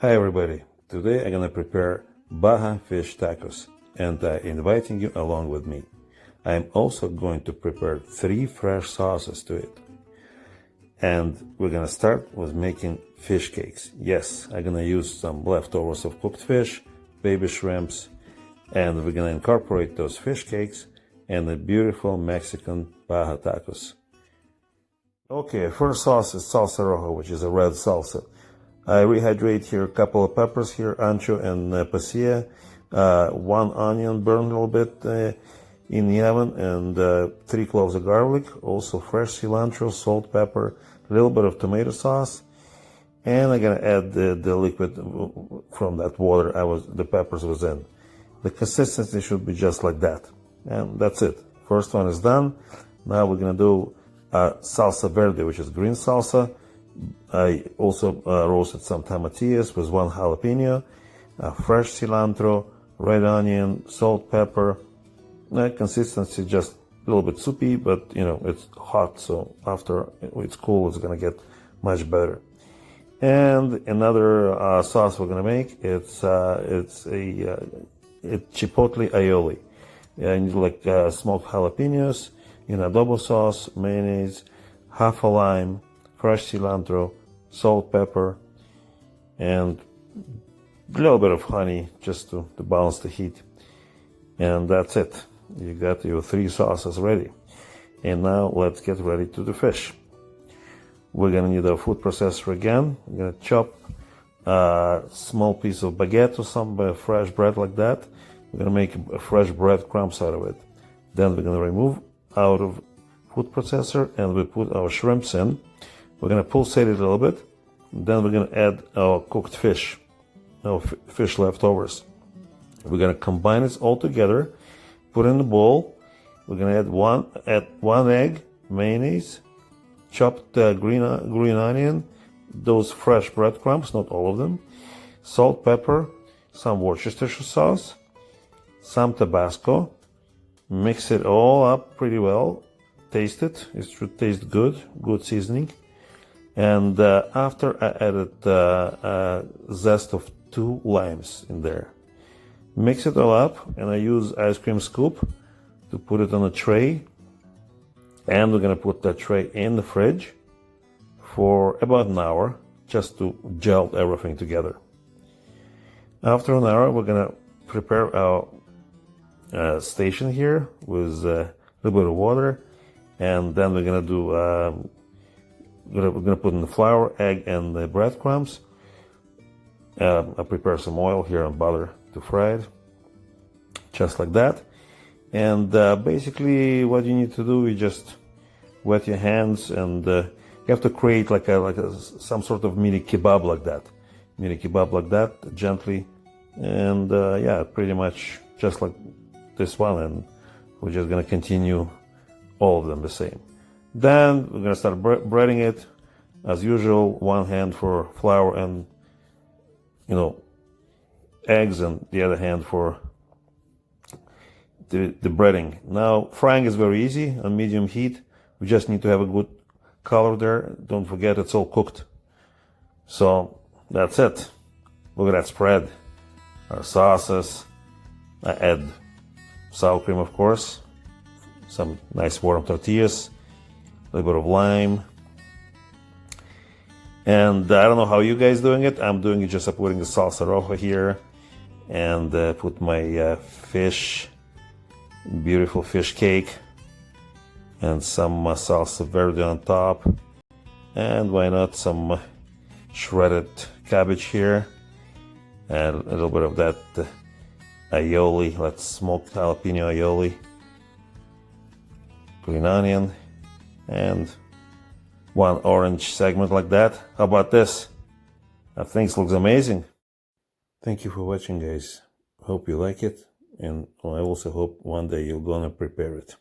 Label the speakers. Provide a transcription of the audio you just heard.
Speaker 1: Hi everybody, today I'm gonna prepare Baja Fish Tacos and I'm inviting you along with me. I'm also going to prepare 3 fresh sauces to it. And we're gonna start with making fish cakes. Yes, I'm gonna use some leftovers of cooked fish, baby shrimps, and we're gonna incorporate those fish cakes in the beautiful Mexican Baja Tacos. Okay, first sauce is salsa roja, which is a red salsa. I rehydrate here a couple of peppers here, ancho and pasilla, 1 onion burned a little bit in the oven, and 3 cloves of garlic, also fresh cilantro, salt, pepper, a little bit of tomato sauce, and I'm gonna add the liquid from that water the peppers was in. The consistency should be just like that, and that's it. First one is done. Now we're gonna do salsa verde, which is green salsa. I also roasted some tomatillos with 1 jalapeno, fresh cilantro, red onion, salt, pepper. Consistency just a little bit soupy, but you know it's hot, so after it's cool, it's gonna get much better. And another sauce we're gonna make, it's chipotle aioli. I need like smoked jalapenos in adobo sauce, mayonnaise, half a lime, fresh cilantro, salt, pepper, and a little bit of honey just to balance the heat. And that's it. You got your 3 sauces ready. And now let's get ready to the fish. We're gonna need a food processor again. We're gonna chop a small piece of baguette or some fresh bread like that. We're gonna make a fresh bread crumbs out of it. Then we're gonna remove out of food processor and we put our shrimps in. We're gonna pulsate it a little bit. Then we're gonna add our cooked fish, our fish leftovers. We're gonna combine it all together, put it in the bowl. We're gonna add one egg, mayonnaise, chopped green onion, those fresh breadcrumbs, not all of them, salt, pepper, some Worcestershire sauce, some Tabasco. Mix it all up pretty well. Taste it. It should taste good seasoning. And after I added a zest of 2 limes in there. Mix it all up, and I use ice cream scoop to put it on a tray. And we're gonna put that tray in the fridge for about an hour, just to gel everything together. After an hour, we're gonna prepare our station here with a little bit of water, and then we're gonna do we're gonna put in the flour, egg, and the breadcrumbs. I prepare some oil here and butter to fry it, just like that. And basically, what you need to do is just wet your hands, and you have to create like some sort of mini kebab like that, gently. And yeah, pretty much just like this one, and we're just gonna continue all of them the same. Then we're gonna start breading it as usual. 1 hand for flour and eggs, and the other hand for the breading. Now frying is very easy on medium heat. We just need to have a good color there. Don't forget it's all cooked. So that's it. Look at that spread. Our sauces. I add sour cream, of course, some nice warm tortillas, a little bit of lime. And I don't know how you guys doing it. I'm doing it just putting the salsa roja here, and put my beautiful fish cake, and some salsa verde on top, and why not some shredded cabbage here, and a little bit of that aioli, that's smoked jalapeno aioli, green onion, and 1 orange segment like that. How about this? I think it looks amazing. Thank you for watching, guys. Hope you like it, and I also hope one day you're gonna prepare it.